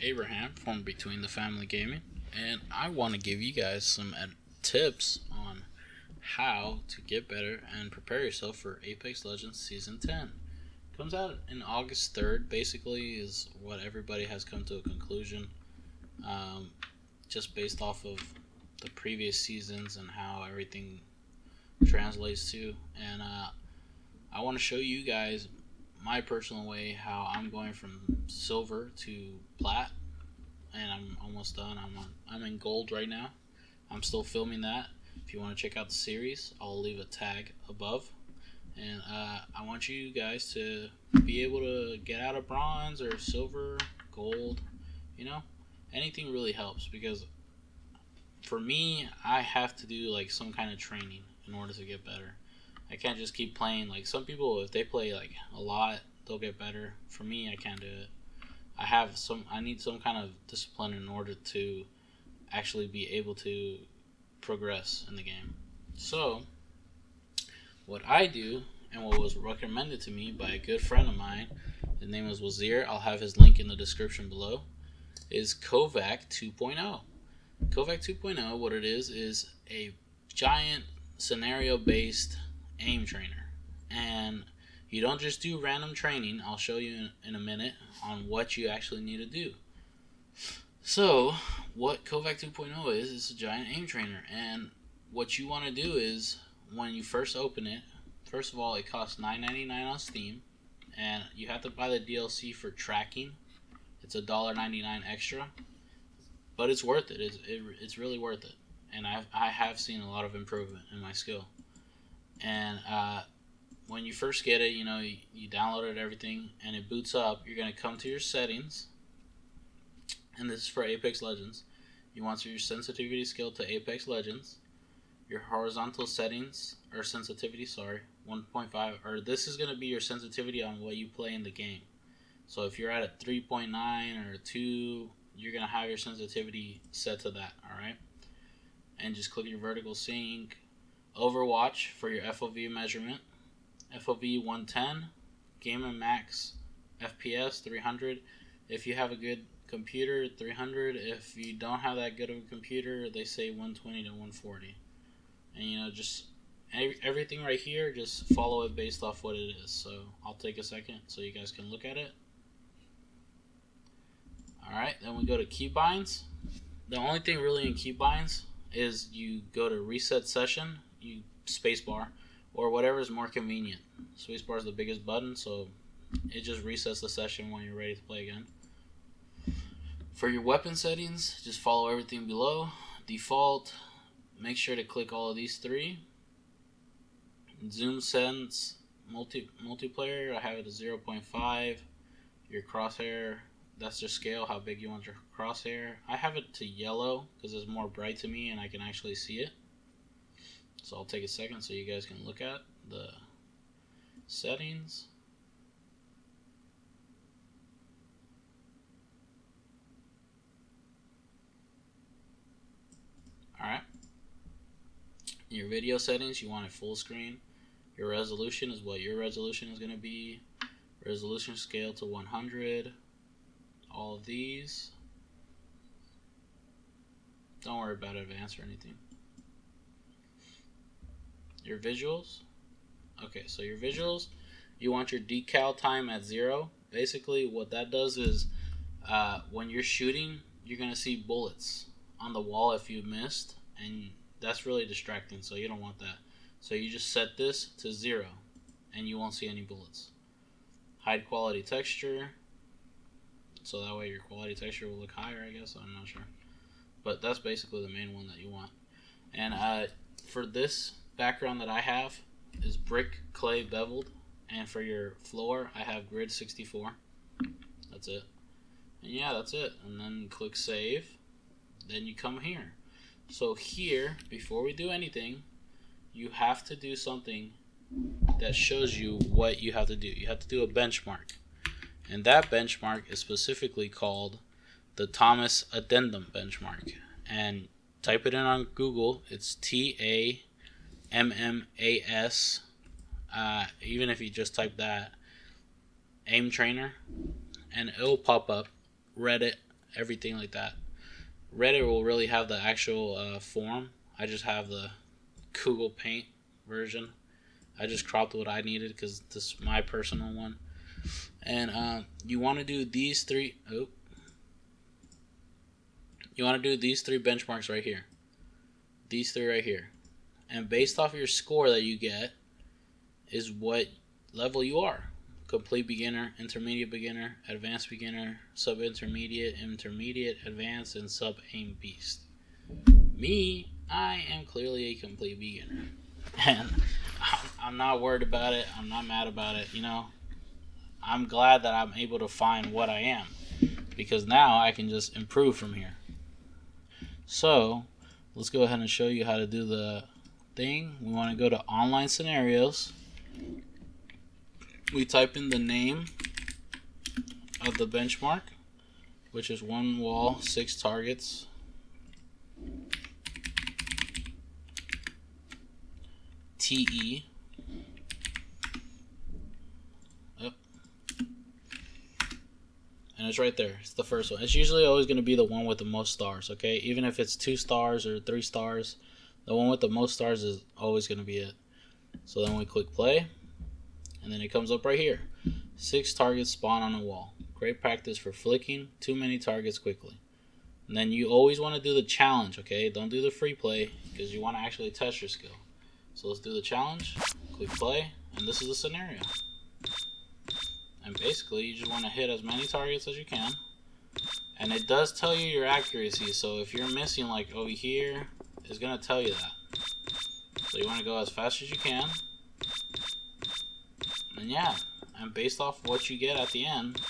Abraham from Between the Family Gaming, and I want to give you guys some tips on how to get better and prepare yourself for Apex Legends Season 10. Comes out in August 3rd, basically, is what everybody has come to a conclusion, just based off of the previous seasons and how everything translates to. And I want to show you guys my personal way how I'm going from silver to plat, and I'm almost done. I'm in gold right now. I'm still filming that. If you want to check out the series, I'll leave a tag above. And I want you guys to be able to get out of bronze or silver, gold, anything really helps, because for me, I have to do like some kind of training in order to get better. I can't just keep playing. Like some people, if they play like a lot, they'll get better. For me, I can't do it. I need some kind of discipline in order to actually be able to progress in the game. So, what I do, and what was recommended to me by a good friend of mine, his name was Wazir, I'll have his link in the description below, is Kovac 2.0. Kovac 2.0, what it is a giant scenario-based aim trainer. And you don't just do random training. I'll show you in a minute on what you actually need to do. So, what Kovac 2.0 is a giant aim trainer. And what you want to do is, when you first open it, first of all, it costs $9.99 on Steam. And you have to buy the DLC for tracking. It's $1.99 extra. But it's worth it. It's really worth it. And I have seen a lot of improvement in my skill. And when you first get it, you downloaded everything and it boots up. You're going to come to your settings. And this is for Apex Legends. You want your sensitivity scale to Apex Legends. Your horizontal settings, or sensitivity, 1.5. Or this is going to be your sensitivity on what you play in the game. So if you're at a 3.9 or a 2, you're going to have your sensitivity set to that, alright? And just click your vertical sync. Overwatch for your FOV measurement. FOV 110. Gamer max FPS 300. If you have a good computer, 300. If you don't have that good of a computer, they say 120 to 140. And just everything right here, just follow it based off what it is. So I'll take a second so you guys can look at it. Alright, then we go to keybinds. The only thing really in keybinds is you go to reset session, you spacebar, or whatever is more convenient. Spacebar is the biggest button, so it just resets the session when you're ready to play again. For your weapon settings, just follow everything below. Default, make sure to click all of these three. Zoom sense, multiplayer, I have it at 0.5. Your crosshair, that's your scale, how big you want your crosshair. I have it to yellow because it's more bright to me and I can actually see it. So I'll take a second so you guys can look at the settings. Alright. Your video settings, you want it full screen. Your resolution is what your resolution is going to be. Resolution scale to 100. All of these. Don't worry about advanced or anything. Your visuals. Okay, so your visuals, you want your decal time at 0. Basically, what that does is when you're shooting, you're going to see bullets on the wall if you missed, and that's really distracting, so you don't want that. So you just set this to 0, and you won't see any bullets. Hide quality texture. So that way your quality texture will look higher, I guess. I'm not sure. But that's basically the main one that you want. And for this background that I have is brick, clay, beveled. And for your floor, I have grid 64. That's it. And yeah, that's it. And then click save. Then you come here. So here, before we do anything, you have to do something that shows you what you have to do. You have to do a benchmark. And that benchmark is specifically called the Thomas Addendum benchmark. And type it in on Google. It's TAMMAS. Even if you just type that, aim trainer, and it'll pop up Reddit everything like that. Reddit will really have the actual form. I just have the Google Paint version. I just cropped what I needed because this is my personal one. And you want to do these three. Oh, you want to do these three benchmarks right here. These three right here. And based off your score that you get is what level you are. Complete beginner, intermediate beginner, advanced beginner, sub-intermediate, intermediate, advanced, and sub-aim beast. Me, I am clearly a complete beginner. And I'm not worried about it. I'm not mad about it. You know, I'm glad that I'm able to find what I am. Because now I can just improve from here. So, let's go ahead and show you how to do the thing. We want to go to online scenarios. We type in the name of the benchmark, which is 1 wall, 6 targets. TE. Yep. And it's right there. It's the first one. It's usually always going to be the one with the most stars, okay? Even if it's 2 stars or 3 stars, the one with the most stars is always going to be it. So then we click play. And then it comes up right here. 6 targets spawn on a wall. Great practice for flicking too many targets quickly. And then you always want to do the challenge, okay? Don't do the free play because you want to actually test your skill. So let's do the challenge. Click play. And this is the scenario. And basically, you just want to hit as many targets as you can. And it does tell you your accuracy. So if you're missing like over here, it's going to tell you that. So you want to go as fast as you can. And yeah, and based off what you get at the end,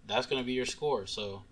that's going to be your score. So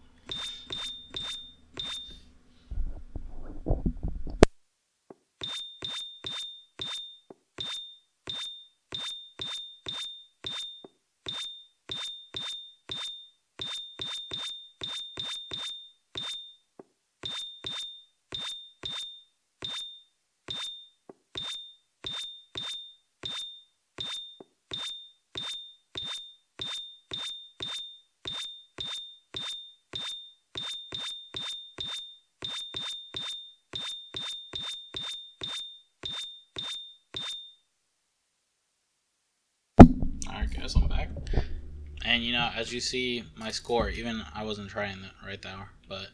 alright guys, I'm back. And you know, as you see my score, even I wasn't trying that right there, but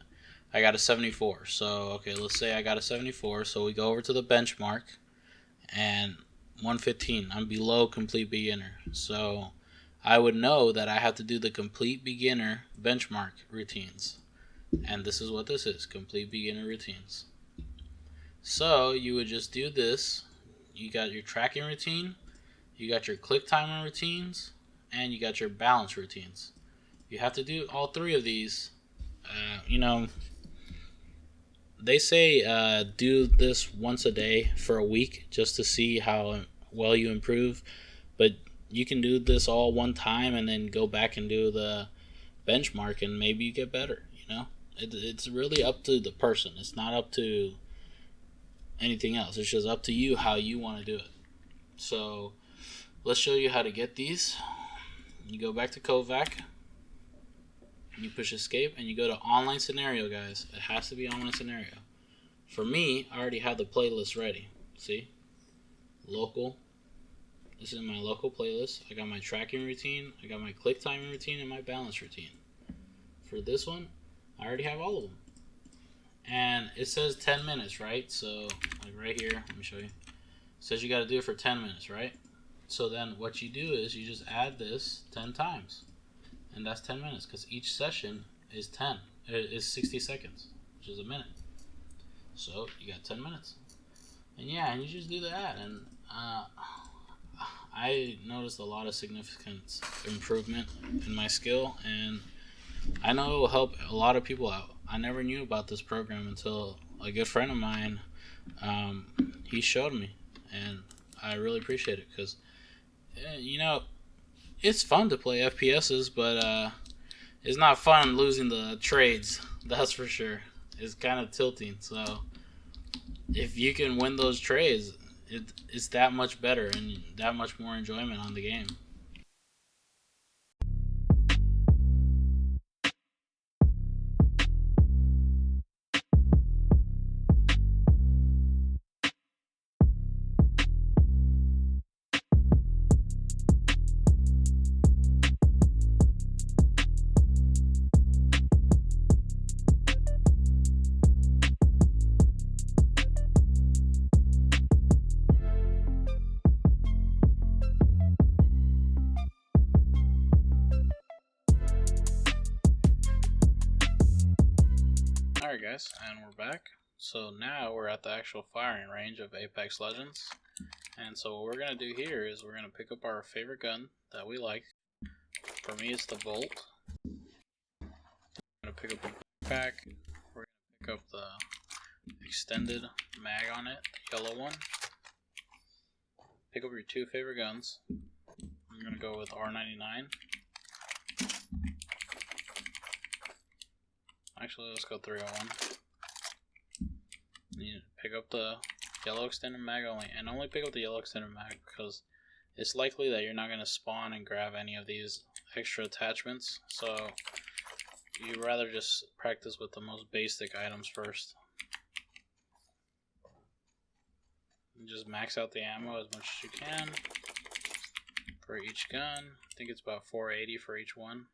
I got a 74. So okay, let's say I got a 74. So we go over to the benchmark and 115. I'm below complete beginner. So I would know that I have to do the complete beginner benchmark routines. And this is what this is, complete beginner routines. So you would just do this. You got your tracking routine, you got your click timer routines, and you got your balance routines. You have to do all 3 of these. You know, they say do this once a day for a week just to see how well you improve. But you can do this all one time and then go back and do the benchmark and maybe you get better, you know? It's really up to the person. It's not up to anything else. It's just up to you how you want to do it. So let's show you how to get these. You go back to Kovac, you push escape, and you go to online scenario, guys. It has to be online scenario. For me, I already have the playlist ready. See? Local. This is my local playlist. I got my tracking routine, I got my click timing routine, and my balance routine. For this one, I already have all of them. And it says 10 minutes, right? So, like right here, let me show you. It says you got to do it for 10 minutes, right? So then what you do is you just add this 10 times. And that's 10 minutes because each session is 60 seconds, which is a minute. So you got 10 minutes. And yeah, and you just do that. And I noticed a lot of significant improvement in my skill. And I know it will help a lot of people out. I never knew about this program until a good friend of mine, he showed me. And I really appreciate it because, you know, it's fun to play FPSs, but it's not fun losing the trades. That's for sure. It's kind of tilting. So if you can win those trades, it's that much better and that much more enjoyment on the game. Alright guys, and we're back. So now we're at the actual firing range of Apex Legends. And so what we're going to do here is we're going to pick up our favorite gun that we like. For me it's the Bolt. We're going to pick up the backpack. We're going to pick up the extended mag on it, the yellow one. Pick up your two favorite guns. I'm going to go with R99. Actually, let's go 301. You need to pick up the yellow extended mag only, and only pick up the yellow extended mag because it's likely that you're not going to spawn and grab any of these extra attachments, so you'd rather just practice with the most basic items first. And just max out the ammo as much as you can for each gun. I think it's about 480 for each one.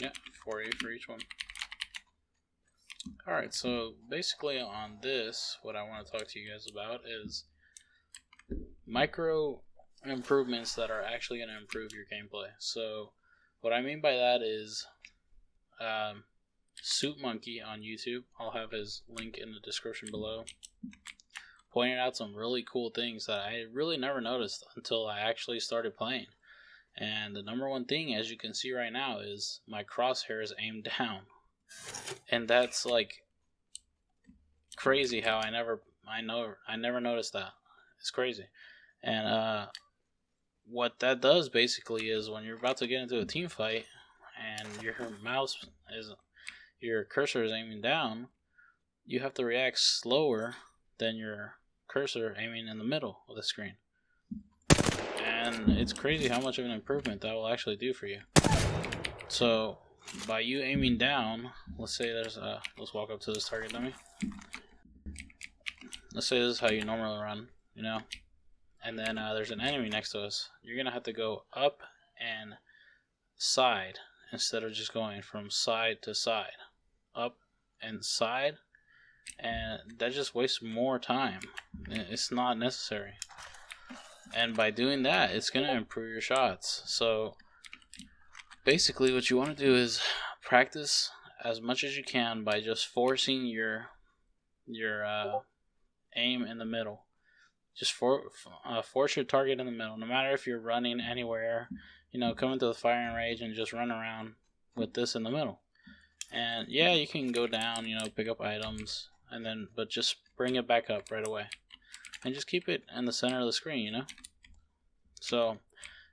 Yeah, 480 for each one. Alright, so basically on this, what I want to talk to you guys about is micro improvements that are actually going to improve your gameplay. So what I mean by that is Suit Monkey on YouTube, I'll have his link in the description below, pointed out some really cool things that I really never noticed until I actually started playing. And the number one thing, as you can see right now, is my crosshair is aimed down. And that's like crazy how I never noticed that. It's crazy. And what that does basically is when you're about to get into a team fight and your cursor is aiming down, you have to react slower than your cursor aiming in the middle of the screen. And it's crazy how much of an improvement that will actually do for you. So by you aiming down, let's say let's walk up to this target dummy. Let's say this is how you normally run, you know, and then there's an enemy next to us. You're gonna have to go up and side instead of just going from side to side, up and side, and that just wastes more time. It's not necessary. And by doing that, it's going to improve your shots. So basically what you want to do is practice as much as you can by just forcing your aim in the middle. Just force your target in the middle. No matter if you're running anywhere, you know, come into the firing range and just run around with this in the middle. And yeah, you can go down, you know, pick up items, but just bring it back up right away. And just keep it in the center of the screen, you know? So,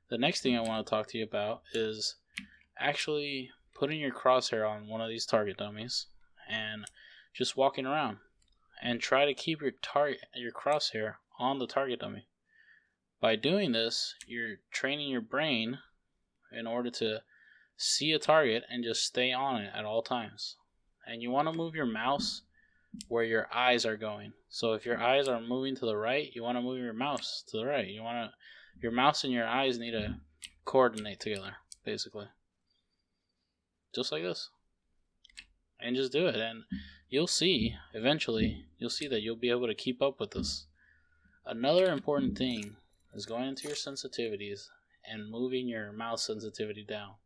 the next thing I want to talk to you about is actually putting your crosshair on one of these target dummies and just walking around. And try to keep your crosshair on the target dummy. By doing this, you're training your brain in order to see a target and just stay on it at all times. And you want to move your mouse where your eyes are going. So if your eyes are moving to the right, you want to move your mouse to the right. Your mouse and your eyes need to coordinate together, basically. Just like this. And just do it, and you'll see, eventually, that you'll be able to keep up with this. Another important thing is going into your sensitivities and moving your mouse sensitivity down.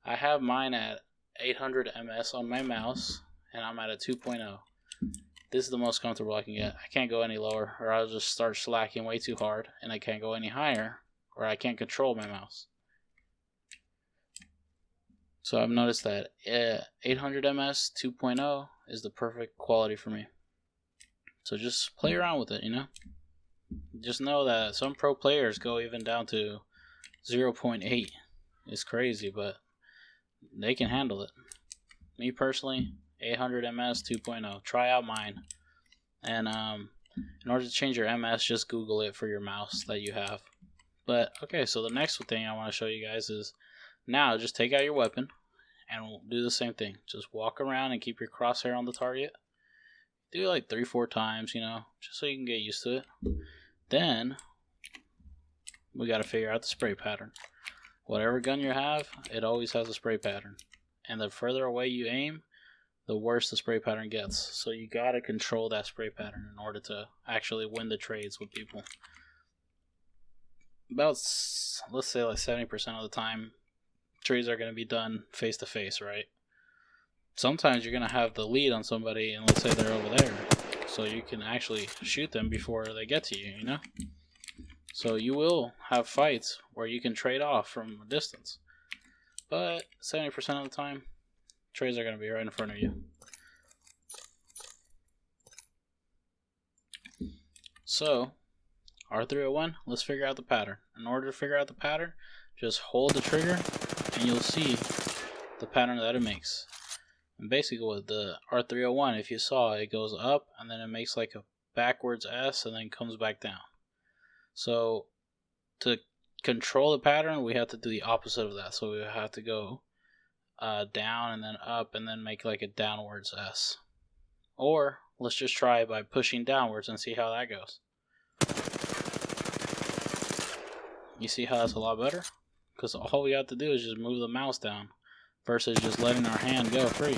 I have mine at 800 ms on my mouse, and I'm at a 2.0. This is the most comfortable I can get. I can't go any lower, or I'll just start slacking way too hard, and I can't go any higher, or I can't control my mouse. So I've noticed that 800 ms 2.0 is the perfect quality for me. So just play around with it, you know. Just know that some pro players go even down to 0.8. It's crazy, but they can handle it. Me personally, 800 ms 2.0. Try out mine. And in order to change your ms, just Google it for your mouse that you have. But okay, so the next thing I want to show you guys is now just take out your weapon and we'll do the same thing. Just walk around and keep your crosshair on the target. Do it like 3-4 times, you know, just so you can get used to it. Then we got to figure out the spray pattern. Whatever gun you have, it always has a spray pattern. And the further away you aim, the worse the spray pattern gets. So you got to control that spray pattern in order to actually win the trades with people. About, let's say, like 70% of the time, trades are going to be done face to face, right? Sometimes you're going to have the lead on somebody, and let's say they're over there. So you can actually shoot them before they get to you, you know? So you will have fights where you can trade off from a distance. But 70% of the time, trades are going to be right in front of you. So, R301, let's figure out the pattern. In order to figure out the pattern, just hold the trigger and you'll see the pattern that it makes. And basically with the R301, if you saw, it goes up and then it makes like a backwards S and then comes back down. So to control the pattern, we have to do the opposite of that. So we have to go down and then up and then make like a downwards S. Or let's just try it by pushing downwards and see how that goes. You see how that's a lot better? Because all we have to do is just move the mouse down versus just letting our hand go free.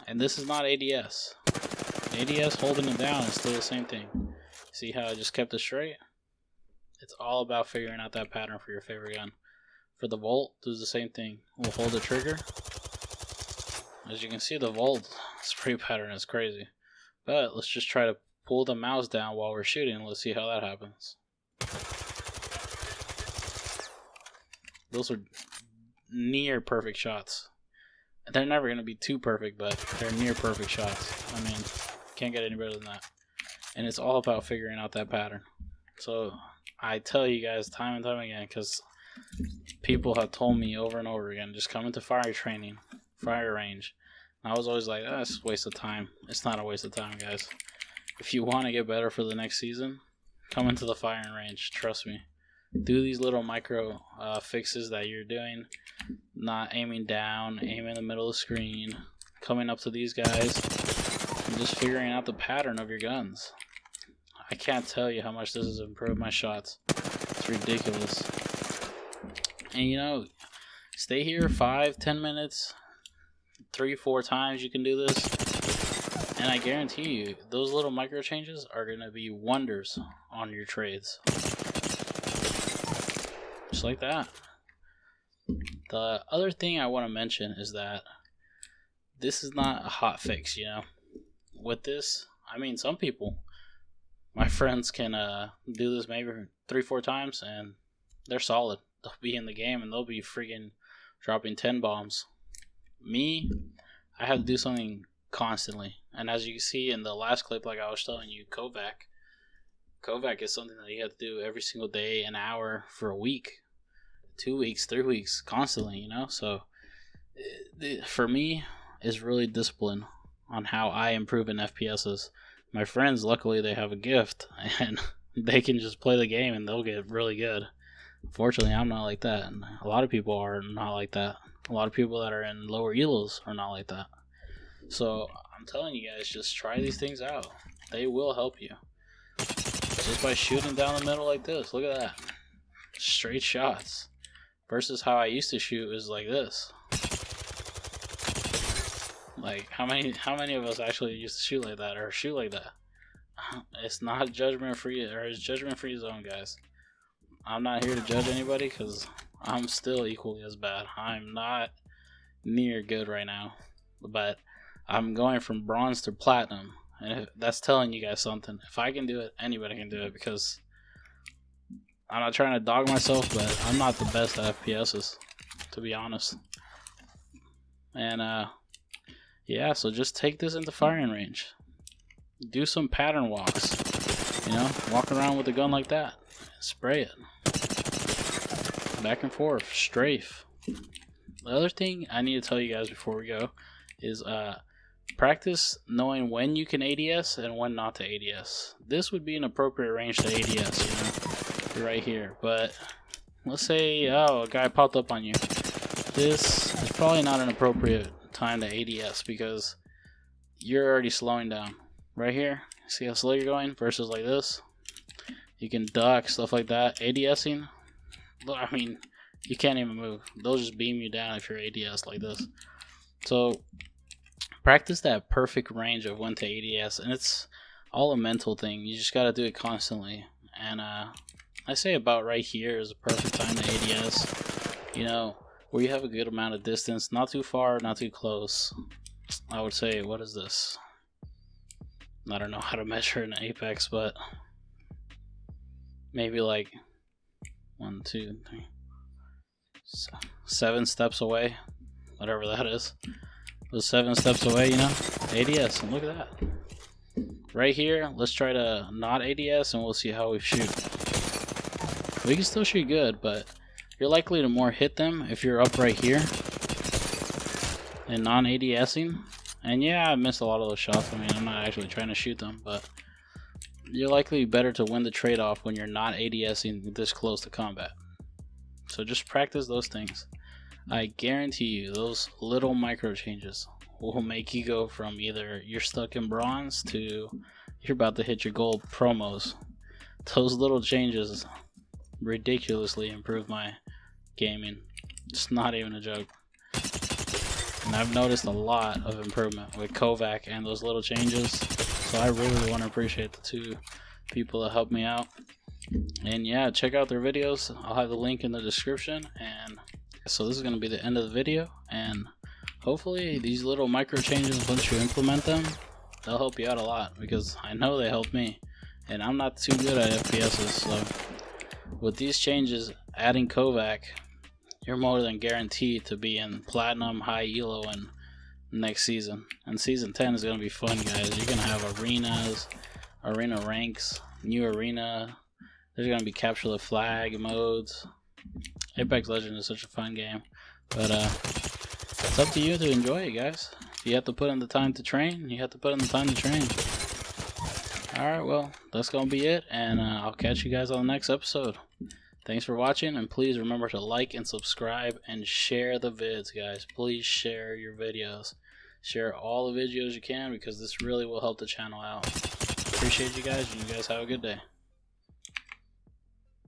And this is not ADS. ADS holding it down is still the same thing. See how I just kept it straight? It's all about figuring out that pattern for your favorite gun. For the Volt, do the same thing. We'll hold the trigger. As you can see, the Volt spray pattern is crazy. But let's just try to pull the mouse down while we're shooting. Let's see how that happens. Those are near perfect shots. They're never going to be too perfect, but they're near perfect shots. I mean, can't get any better than that. And it's all about figuring out that pattern. So I tell you guys time and time again, because people have told me over and over again, just come into fire training, fire range. And I was always like, oh, it's a waste of time. It's not a waste of time, guys. If you want to get better for the next season, come into the firing range. Trust me. Do these little micro fixes that you're doing. Not aiming down, aim in the middle of the screen, coming up to these guys, and just figuring out the pattern of your guns. I can't tell you how much this has improved my shots. It's ridiculous. And you know, stay here 5-10 minutes, 3-4 times you can do this, and I guarantee you, those little micro changes are going to be wonders on your trades. Just like that. The other thing I want to mention is that this is not a hot fix, you know. With this, I mean, some people, my friends, can do this maybe 3-4 times and they're solid. They'll be in the game and they'll be freaking dropping 10 bombs. Me, I have to do something constantly. And as you can see in the last clip, like I was telling you, Kovac is something that you have to do every single day, an hour for a week, 2 weeks, 3 weeks, constantly, you know. So for me, it's really discipline on how I improve in FPSs. My friends, luckily, they have a gift and they can just play the game and they'll get really good. Unfortunately, I'm not like that, and a lot of people are not like that. A lot of people that are in lower elos are not like that. So I'm telling you guys, just try these things out. They will help you. Just by shooting down the middle like this. Look at that. Straight shots. Versus how I used to shoot is like this. Like, how many of us actually used to shoot like that or shoot like that? It's not judgment free, or it's judgment free zone, guys. I'm not here to judge anybody because I'm still equally as bad. I'm not near good right now, but I'm going from bronze to platinum, and that's telling you guys something. If I can do it, anybody can do it, because I'm not trying to dog myself, but I'm not the best at FPSs, to be honest. And yeah, so just take this into firing range. Do some pattern walks. You know, walk around with a gun like that. Spray it. Back and forth. Strafe. The other thing I need to tell you guys before we go is practice knowing when you can ADS and when not to ADS. This would be an appropriate range to ADS, you know, right here. But let's say, oh, a guy popped up on you. This is probably not an appropriate time to ADS because you're already slowing down. Right here, see how slow you're going versus like this? You can duck, stuff like that. ADSing, I mean, you can't even move. They'll just beam you down if you're ADS like this. So practice that perfect range of when to ADS, and it's all a mental thing. You just gotta do it constantly. And I say about right here is a perfect time to ADS. You know, where you have a good amount of distance, not too far, not too close. I would say, what is this? I don't know how to measure in Apex, but maybe like 1, 2, 3, 7 steps away, whatever that is. Those 7 steps away, you know, ADS, and look at that. Right here, let's try to not ADS, and we'll see how we shoot. We can still shoot good, but you're likely to more hit them if you're up right here and non-ADSing. And yeah, I missed a lot of those shots. I mean, I'm not actually trying to shoot them, but you're likely better to win the trade-off when you're not ADSing this close to combat. So just practice those things. I guarantee you, those little micro changes will make you go from either you're stuck in bronze to you're about to hit your gold promos. Those little changes ridiculously improve my gaming. It's not even a joke. And I've noticed a lot of improvement with Kovac and those little changes. So I really want to appreciate the 2 people that helped me out. And yeah, check out their videos. I'll have the link in the description. And so this is going to be the end of the video. And hopefully these little micro changes, once you implement them, they'll help you out a lot. Because I know they helped me. And I'm not too good at FPSs. So with these changes, adding Kovac, you're more than guaranteed to be in Platinum, High Elo, and next season. And Season 10 is going to be fun, guys. You're going to have arenas, arena ranks, new arena. There's going to be Capture the Flag modes. Apex Legends is such a fun game. But it's up to you to enjoy it, guys. If you have to put in the time to train, you have to put in the time to train. Alright, well, that's going to be it. And I'll catch you guys on the next episode. Thanks for watching, and please remember to like and subscribe and share the vids, guys. Please share your videos. Share all the videos you can, because this really will help the channel out. Appreciate you guys, and you guys have a good day.